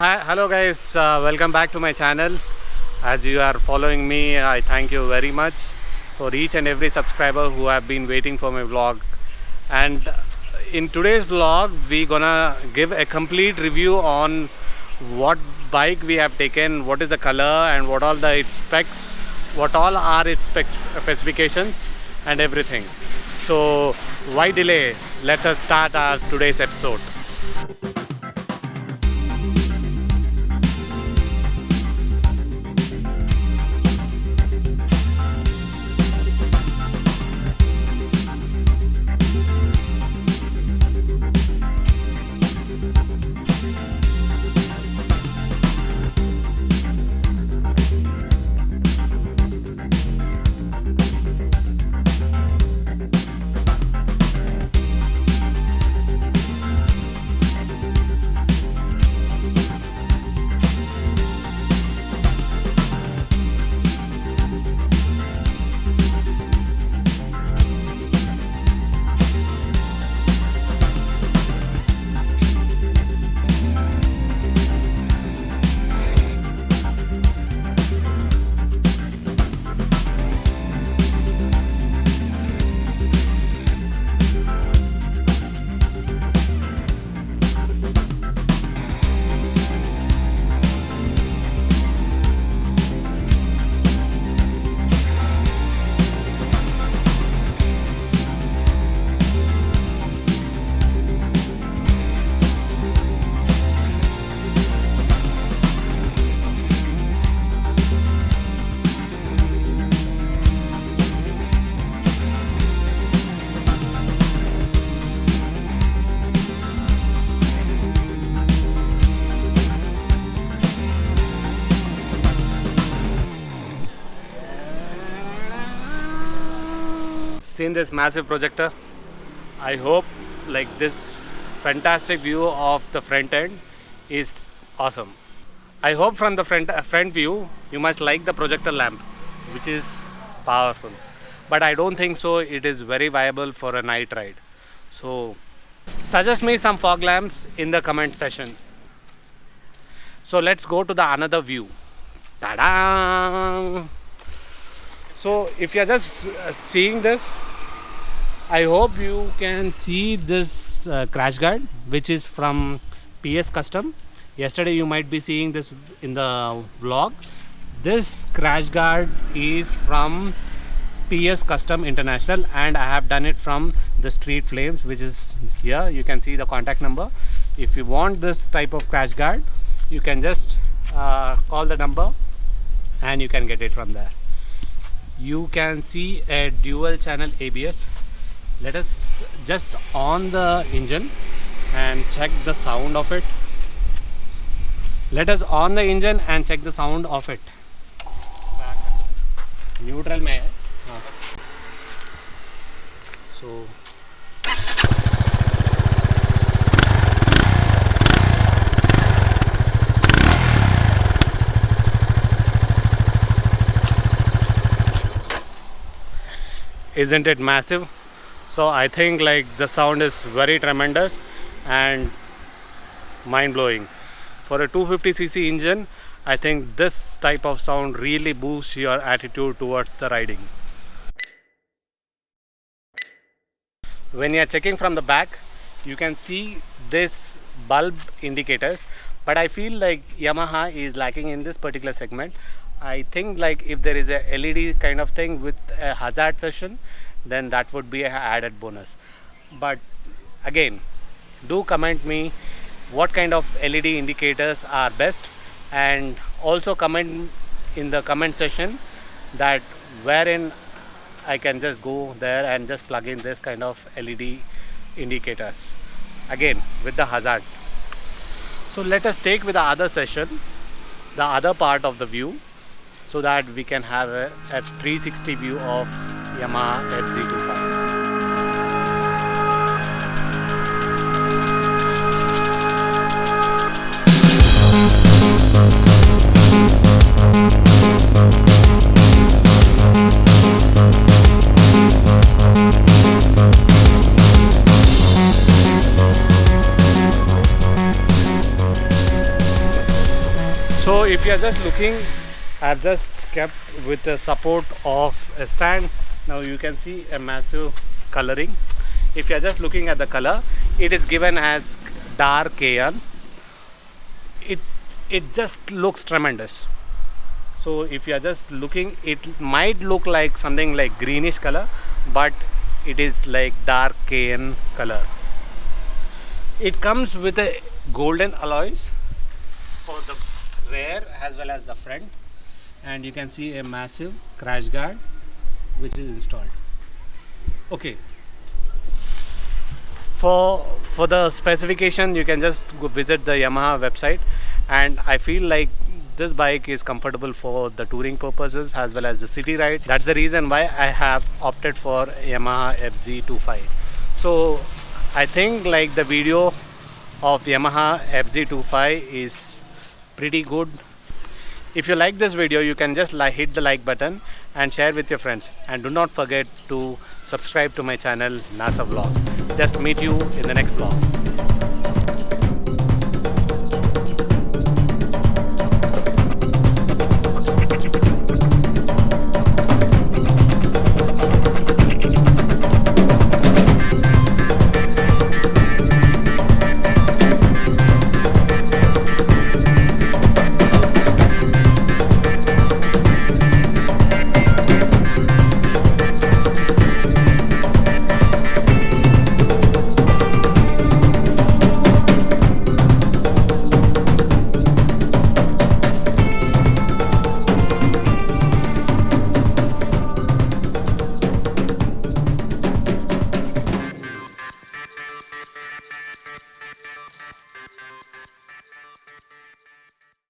Hi, hello guys, welcome back to my channel. As you are following me, I thank you very much for each and every subscriber who have been waiting for my vlog. And in today's vlog, we gonna give a complete review on what bike we have taken, what is the color, and what all the its specs, what all are its specifications, and everything. So why delay? Let us start our today's episode. Seen this massive projector. I hope like this fantastic view of the front end is awesome. I hope from the front view you must like the projector lamp, which is powerful. But I don't think so it is very viable for a night ride. So suggest me some fog lamps in the comment section. So let's go to the another view. Ta-da! So if you are just seeing this, I hope you can see this crash guard, which is from PS Custom. Yesterday you might be seeing this in the vlog. This crash guard is from PS Custom International, and I have done it from the Street Flames, which is here. You can see the contact number. If you want this type of crash guard, you can just call the number and you can get it from there. You can see a dual channel ABS. Let us just on the engine and check the sound of it. Let us on the engine and check the sound of it. Neutral में है. So isn't it massive? So I think like the sound is very tremendous and mind-blowing. For a 250cc engine, I think this type of sound really boosts your attitude towards the riding. When you are checking from the back, you can see this bulb indicators, but I feel like Yamaha is lacking in this particular segment. I think like if there is a LED kind of thing with a hazard session, then that would be an added bonus. But again, do comment me what kind of LED indicators are best, and also comment in the comment section that wherein I can just go there and just plug in this kind of LED indicators again with the hazard. So let us take with the other session, the other part of the view, so that we can have a 360 view of Yamaha FZ25. you are just looking, I've just kept with the support of a stand. Now you can see a massive coloring. If you are just looking at the color, it is given as dark cyan. It just looks tremendous. So if you are just looking, it might look like something like greenish color, but it is like dark cyan color. It comes with a golden alloys for the rear as well as the front, and you can see a massive crash guard which is installed. Okay, for the specification you can just go visit the Yamaha website, and I feel like this bike is comfortable for the touring purposes as well as the city ride. That's the reason why I have opted for Yamaha FZ25. So I think like the video of Yamaha FZ25 is pretty good. If you like this video, you can just hit the like button and share with your friends, and do not forget to subscribe to my channel NASA Vlogs. Just meet you in the next vlog.